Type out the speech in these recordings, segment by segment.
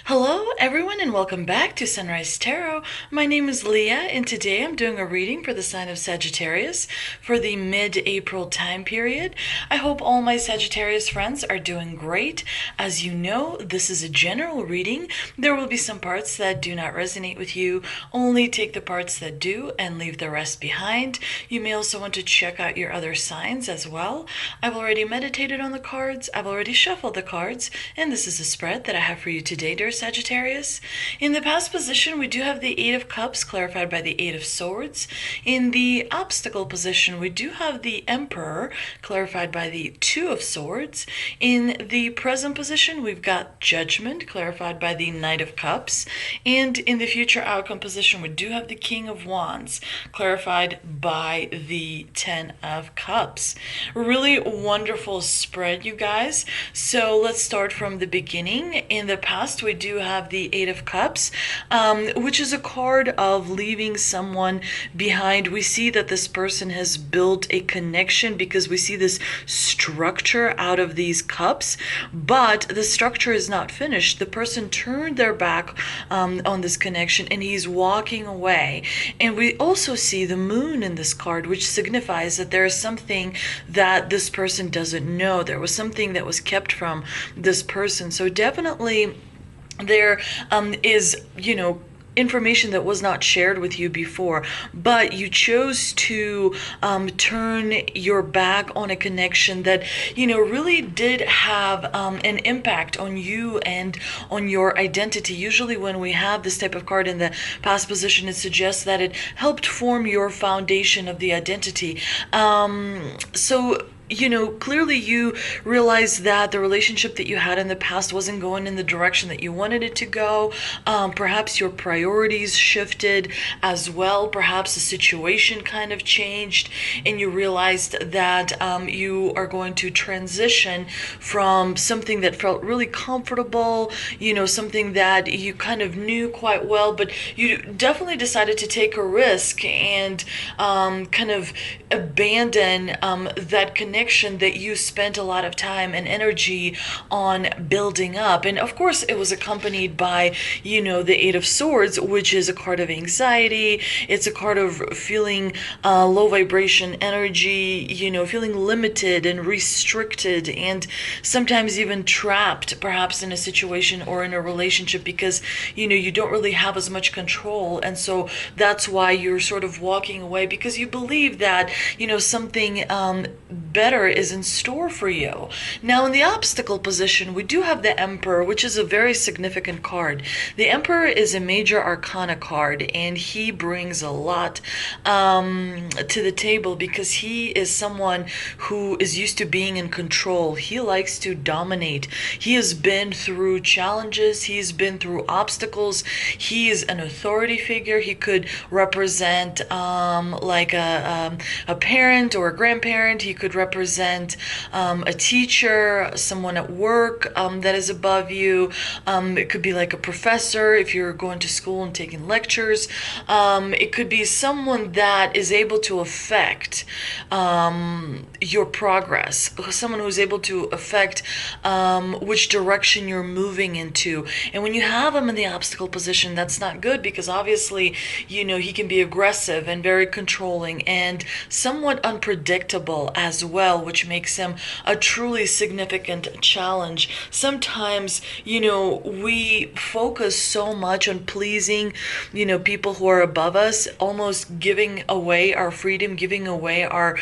Hello, everyone, and welcome back to Sunrise Tarot. My name is Leah, and today I'm doing a reading for the sign of Sagittarius for the mid-April time period. I hope all my Sagittarius friends are doing great. As you know, this is a general reading. There will be some parts that do not resonate with you. Only take the parts that do and leave the rest behind. You may also want to check out your other signs as well. I've already meditated on the cards. I've already shuffled the cards, and this is a spread that I have for you today, dear Sagittarius. In the past position, we do have the Eight of Cups clarified by the Eight of Swords. In the obstacle position, we do have the Emperor clarified by the Two of Swords. In the present position, we've got Judgment clarified by the Knight of Cups. And in the future outcome position, we do have the King of Wands clarified by the Ten of Cups. Really wonderful spread, you guys. So let's start from the beginning. In the past, we do have the Eight of Cups, which is a card of leaving someone behind. We see that this person has built a connection because we see this structure out of these cups, but the structure is not finished. The person turned their back on this connection and he's walking away. And we also see the moon in this card, which signifies that there is something that this person doesn't know. There was something that was kept from this person. So definitely there is, information that was not shared with you before, but you chose to turn your back on a connection that, really did have an impact on you and on your identity. Usually when we have this type of card in the past position, it suggests that it helped form your foundation of the identity. Clearly you realized that the relationship that you had in the past wasn't going in the direction that you wanted it to go. Perhaps your priorities shifted as well. Perhaps the situation kind of changed and you realized that you are going to transition from something that felt really comfortable, something that you kind of knew quite well, but you definitely decided to take a risk and kind of abandon that connection that you spent a lot of time and energy on building up. And of course it was accompanied by the Eight of Swords, which is a card of anxiety. It's a card of feeling low vibration energy, feeling limited and restricted and sometimes even trapped perhaps in a situation or in a relationship because you don't really have as much control. And so that's why you're sort of walking away, because you believe that something better is in store for you. Now in the obstacle position, we do have the Emperor, which is a very significant card. The Emperor is a major arcana card and he brings a lot to the table because he is someone who is used to being in control. He likes to dominate. He has been through challenges. He's been through obstacles. He is an authority figure. He could represent like a parent or a grandparent. He could represent a teacher, someone at work that is above you. It could be like a professor if you're going to school and taking lectures. It could be someone that is able to affect your progress, someone who's able to affect which direction you're moving into. And when you have him in the obstacle position, that's not good because obviously, he can be aggressive and very controlling and somewhat unpredictable as well, which makes him a truly significant challenge. Sometimes, we focus so much on pleasing, people who are above us, almost giving away our freedom, giving away our,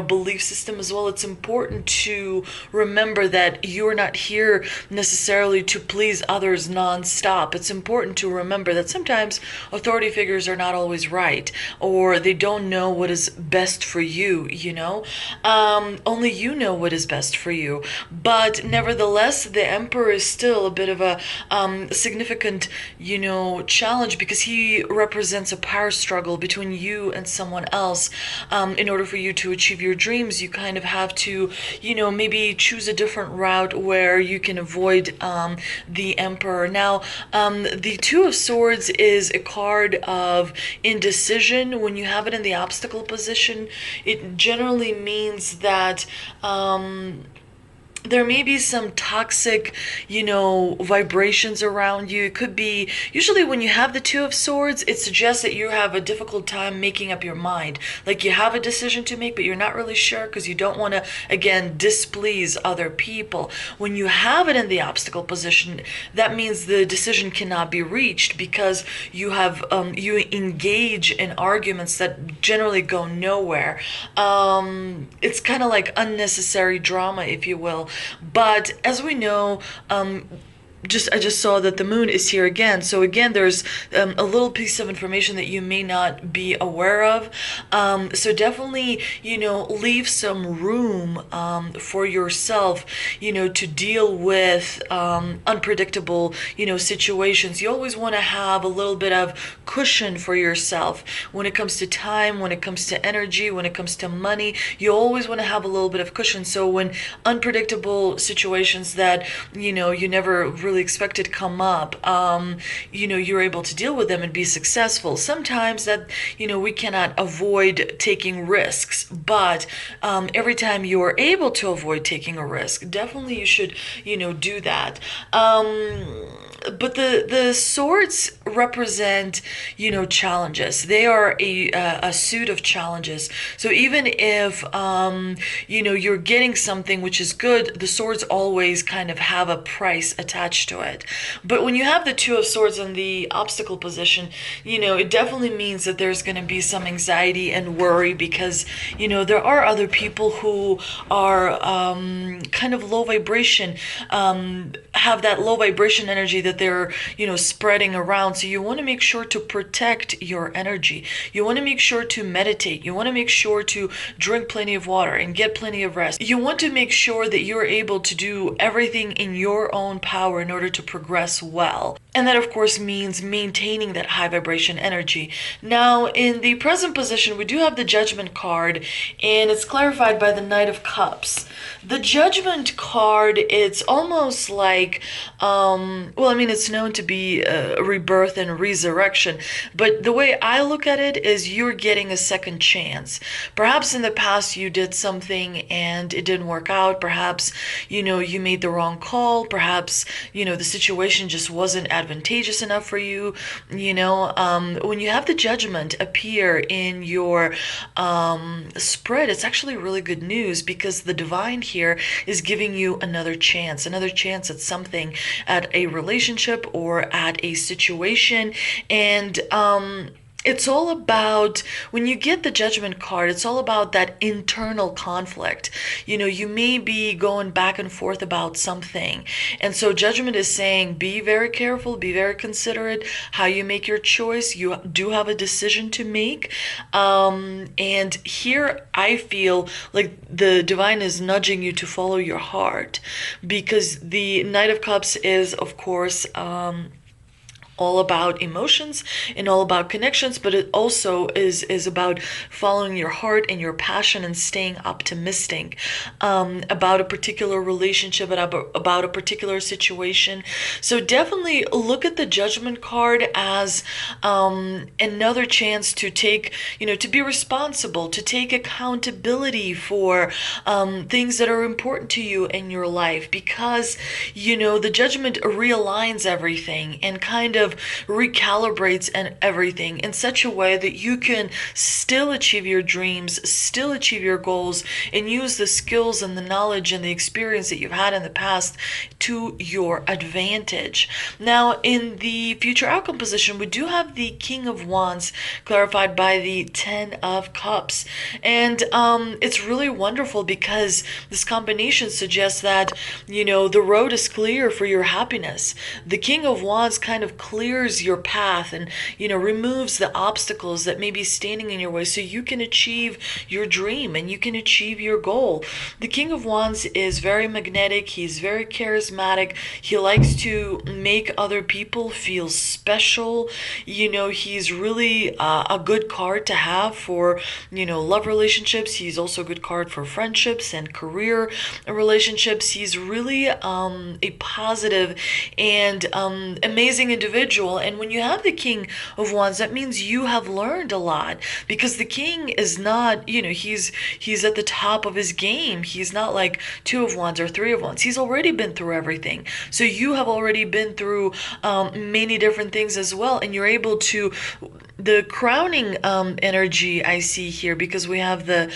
belief system as well. It's important to remember that you're not here necessarily to please others nonstop. It's important to remember that sometimes authority figures are not always right, or they don't know what is best for you, only you know what is best for you. But nevertheless, the Emperor is still a bit of a significant, challenge because he represents a power struggle between you and someone else. In order for you to achieve your dreams, you kind of have to, maybe choose a different route where you can avoid the Emperor. Now, the Two of Swords is a card of indecision. When you have it in the obstacle position, it generally means that there may be some toxic, vibrations around you. It could be, usually when you have the Two of Swords, it suggests that you have a difficult time making up your mind. Like you have a decision to make, but you're not really sure because you don't want to, again, displease other people. When you have it in the obstacle position, that means the decision cannot be reached because you engage in arguments that generally go nowhere. It's kind of like unnecessary drama, if you will. But as we know, I just saw that the moon is here again. So again, there's a little piece of information that you may not be aware of. So definitely, leave some room for yourself, to deal with unpredictable, situations. You always want to have a little bit of cushion for yourself when it comes to time, when it comes to energy, when it comes to money. You always want to have a little bit of cushion. So when unpredictable situations that, you never really expected come up, you're able to deal with them and be successful. Sometimes that, we cannot avoid taking risks, but every time you're able to avoid taking a risk, definitely you should, do that. But the swords represent, challenges. They are a suit of challenges. So even if, you're getting something which is good, the swords always kind of have a price attached to it. But when you have the Two of Swords in the obstacle position, it definitely means that there's going to be some anxiety and worry because, there are other people who are kind of low vibration, have that low vibration energy that they're, spreading around. So you want to make sure to protect your energy. You want to make sure to meditate. You want to make sure to drink plenty of water and get plenty of rest. You want to make sure that you're able to do everything in your own power in order to progress well. And that, of course, means maintaining that high vibration energy. Now, in the present position, we do have the Judgment card, and it's clarified by the Knight of Cups. The Judgment card, it's almost like, it's known to be rebirth and resurrection, but the way I look at it is you're getting a second chance. Perhaps in the past you did something and it didn't work out. Perhaps, you made the wrong call. Perhaps, the situation just wasn't advantageous enough for you. When you have the Judgment appear in your spread, it's actually really good news because the divine here is giving you another chance at something, at a relationship or at a situation. And it's all about, when you get the Judgment card, it's all about that internal conflict. You may be going back and forth about something. And so Judgment is saying, be very careful, be very considerate how you make your choice. You do have a decision to make. And here I feel like the divine is nudging you to follow your heart, because the Knight of Cups is, of course, all about emotions and all about connections, but it also is about following your heart and your passion and staying optimistic about a particular relationship and about a particular situation. So definitely look at the Judgment card as another chance to take, to be responsible, to take accountability for things that are important to you in your life, because the Judgment realigns everything and kind of recalibrates and everything in such a way that you can still achieve your dreams, still achieve your goals, and use the skills and the knowledge and the experience that you've had in the past to your advantage. Now, in the future outcome position, we do have the King of Wands clarified by the Ten of Cups. And it's really wonderful because this combination suggests that, the road is clear for your happiness. The King of Wands kind of clears your path and, removes the obstacles that may be standing in your way so you can achieve your dream and you can achieve your goal. The King of Wands is very magnetic. He's very charismatic. He likes to make other people feel special. He's really a good card to have for, love relationships. He's also a good card for friendships and career relationships. He's really a positive and amazing individual individual. And when you have the King of Wands, that means you have learned a lot, because the King is not, he's at the top of his game. He's not like Two of Wands or Three of Wands. He's already been through everything. So you have already been through many different things as well, and you're able to, the crowning energy I see here, because we have the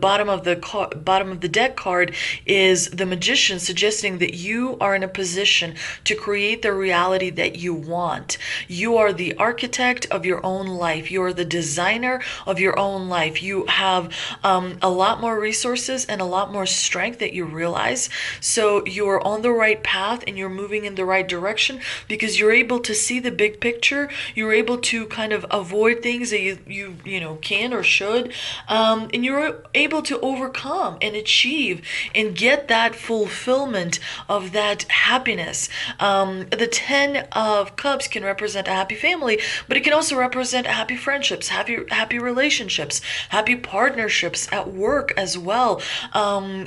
bottom of the deck card is the Magician, suggesting that you are in a position to create the reality that you want. You are the architect of your own life. You are the designer of your own life. You have a lot more resources and a lot more strength that you realize. So you're on the right path and you're moving in the right direction, because you're able to see the big picture. You're able to kind of avoid things that you can or should, and you're able to overcome and achieve and get that fulfillment of that happiness. The 10 of Cups can represent a happy family, but it can also represent happy friendships, happy relationships, happy partnerships at work as well.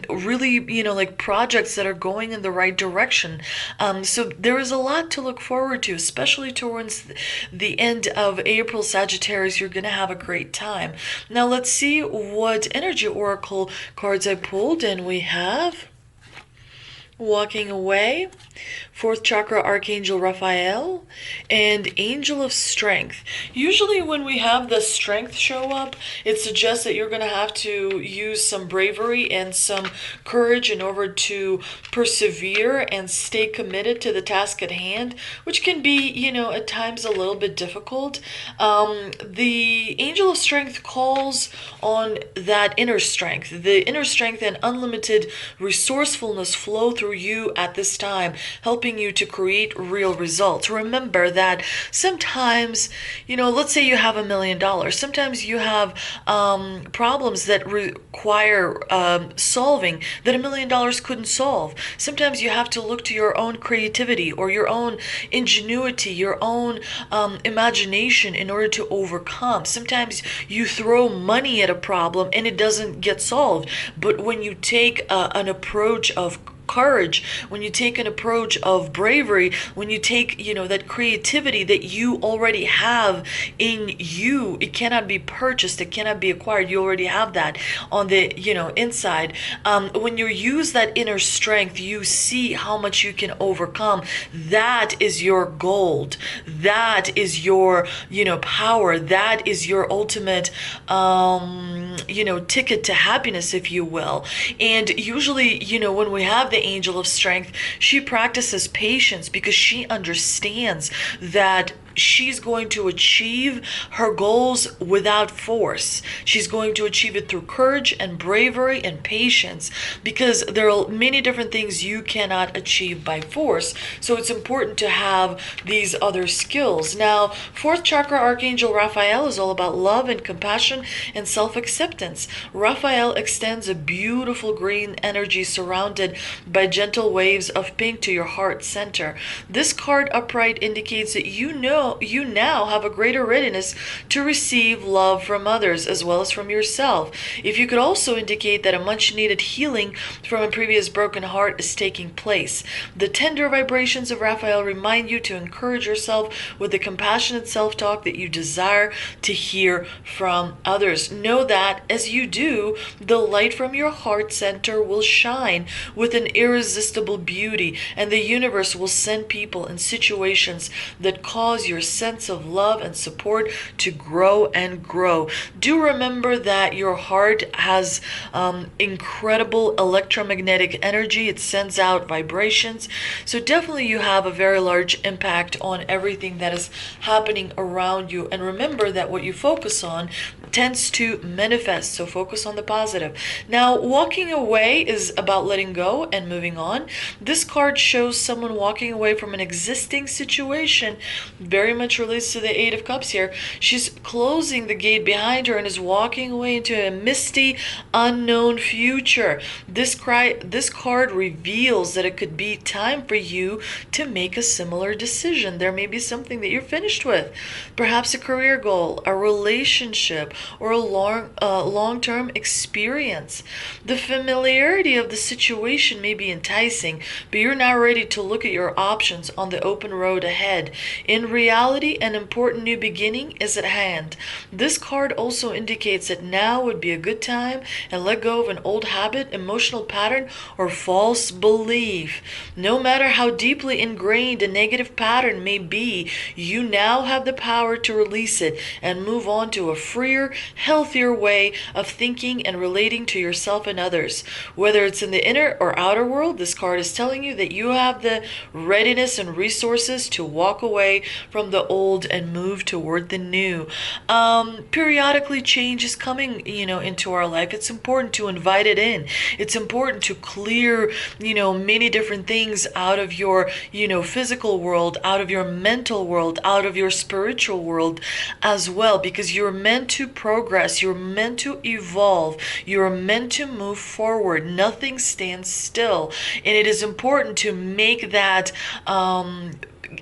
Really, like projects that are going in the right direction. So there is a lot to look forward to, especially towards the end of April, Sagittarius. You're going to have a great time. Now let's see what energy oracle cards I pulled, and we have Walking Away, Fourth Chakra Archangel Raphael, and Angel of Strength. Usually when we have the Strength show up, it suggests that you're going to have to use some bravery and some courage in order to persevere and stay committed to the task at hand, which can be, at times a little bit difficult. The Angel of Strength calls on that inner strength. The inner strength and unlimited resourcefulness flow through you at this time, helping you to create real results. Remember that sometimes, let's say you have $1 million. Sometimes you have problems that require solving that $1 million couldn't solve. Sometimes you have to look to your own creativity or your own ingenuity, your own imagination in order to overcome. Sometimes you throw money at a problem and it doesn't get solved. But when you take an approach of courage, when you take an approach of bravery, when you take, that creativity that you already have in you, it cannot be purchased, it cannot be acquired. You already have that on the, inside. When you use that inner strength, you see how much you can overcome. That is your gold. That is your, power. That is your ultimate, ticket to happiness, if you will. And usually, when we have the Angel of Strength, she practices patience because she understands that she's going to achieve her goals without force. She's going to achieve it through courage and bravery and patience, because there are many different things you cannot achieve by force. So it's important to have these other skills. Now, Fourth Chakra Archangel Raphael is all about love and compassion and self-acceptance. Raphael extends a beautiful green energy surrounded by gentle waves of pink to your heart center. This card upright indicates that you now have a greater readiness to receive love from others as well as from yourself. If you could also indicate that a much needed healing from a previous broken heart is taking place. The tender vibrations of Raphael remind you to encourage yourself with the compassionate self-talk that you desire to hear from others. Know that as you do, the light from your heart center will shine with an irresistible beauty, and the universe will send people and situations that cause your sense of love and support to grow and grow. Do remember that your heart has incredible electromagnetic energy. It sends out vibrations. So definitely you have a very large impact on everything that is happening around you. And remember that what you focus on tends to manifest. So focus on the positive. Now, walking away is about letting go and moving on. This card shows someone walking away from an existing situation, very very much relates to the Eight of Cups here. She's closing the gate behind her and is walking away into a misty, unknown future. This card reveals that it could be time for you to make a similar decision. There may be something that you're finished with, perhaps a career goal, a relationship, or a long-term experience. The familiarity of the situation may be enticing, but you're now ready to look at your options on the open road ahead. In reality, an important new beginning is at hand. This card also indicates that now would be a good time and let go of an old habit, emotional pattern, or false belief. No matter how deeply ingrained a negative pattern may be, you now have the power to release it and move on to a freer, healthier way of thinking and relating to yourself and others. Whether it's in the inner or outer world, this card is telling you that you have the readiness and resources to walk away from the old and move toward the new. Periodically change is coming, into our life. It's important to invite it in. It's important to clear, many different things out of your, physical world, out of your mental world, out of your spiritual world as well, because you're meant to progress. You're meant to evolve. You're meant to move forward. Nothing stands still. And it is important to make that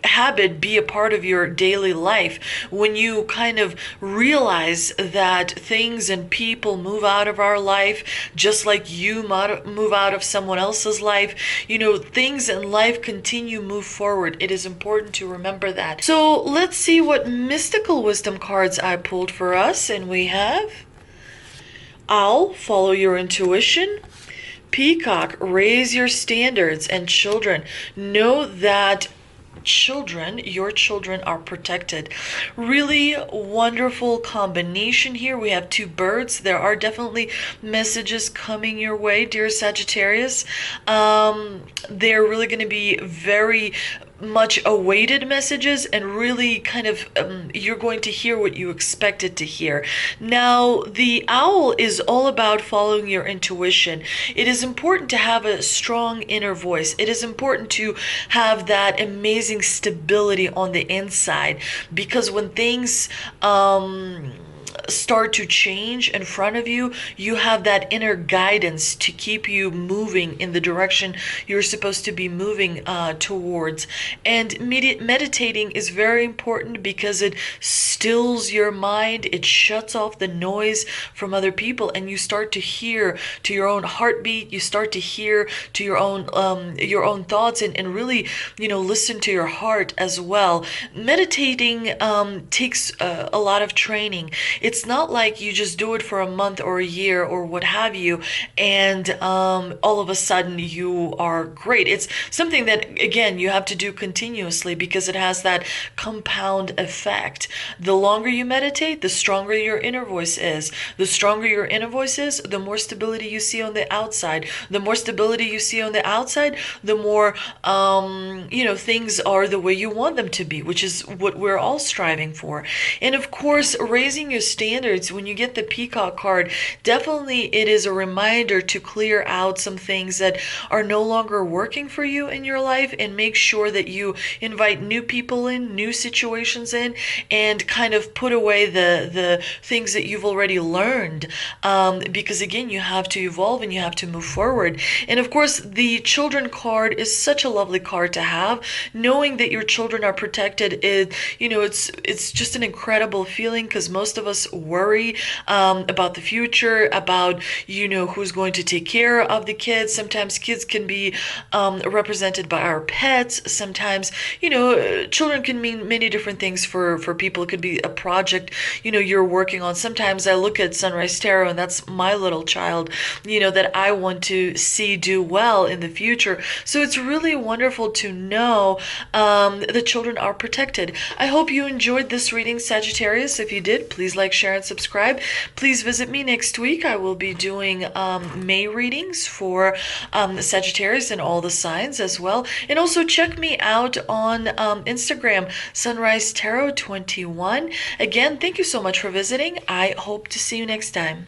habit be a part of your daily life. When you kind of realize that things and people move out of our life just like you move out of someone else's life, things in life continue move forward. It is important to remember that. So let's see what mystical wisdom cards I pulled for us. And we have Owl, follow your intuition. Peacock, raise your standards. And Children, know that your children are protected. Really wonderful combination here. We have two birds. There are definitely messages coming your way, dear Sagittarius. They're really going to be very much awaited messages, and really kind of you're going to hear what you expected to hear. Now, the owl is all about following your intuition. It is important to have a strong inner voice. It is important to have that amazing stability on the inside, because when things start to change in front of you, you have that inner guidance to keep you moving in the direction you're supposed to be moving towards. And meditating is very important because it stills your mind. It shuts off the noise from other people, and you start to hear to your own heartbeat. You start to hear to your own thoughts, and really, listen to your heart as well. Meditating takes a lot of training. It's not like you just do it for a month or a year or what have you, and all of a sudden you are great. It's something that, again, you have to do continuously because it has that compound effect. The longer you meditate, the stronger your inner voice is. The stronger your inner voice is, the more stability you see on the outside. The more stability you see on the outside, the more, things are the way you want them to be, which is what we're all striving for. And of course, raising your standards, when you get the Peacock card, definitely it is a reminder to clear out some things that are no longer working for you in your life, and make sure that you invite new people in, new situations in, and kind of put away the things that you've already learned, because again, you have to evolve and you have to move forward. And of course, the Children card is such a lovely card to have. Knowing that your children are protected, it's just an incredible feeling, because most of us worry about the future, about who's going to take care of the kids. Sometimes kids can be represented by our pets. Sometimes children can mean many different things for people. It could be a project you're working on. Sometimes I look at Sunrise Tarot, and that's my little child that I want to see do well in the future. So it's really wonderful to know the children are protected. I hope you enjoyed this reading, Sagittarius. If you did, please like, share, and subscribe. Please visit me next week. I will be doing May readings for Sagittarius and all the signs as well. And also check me out on Instagram, Sunrise Tarot 21. Again, thank you so much for visiting. I hope to see you next time.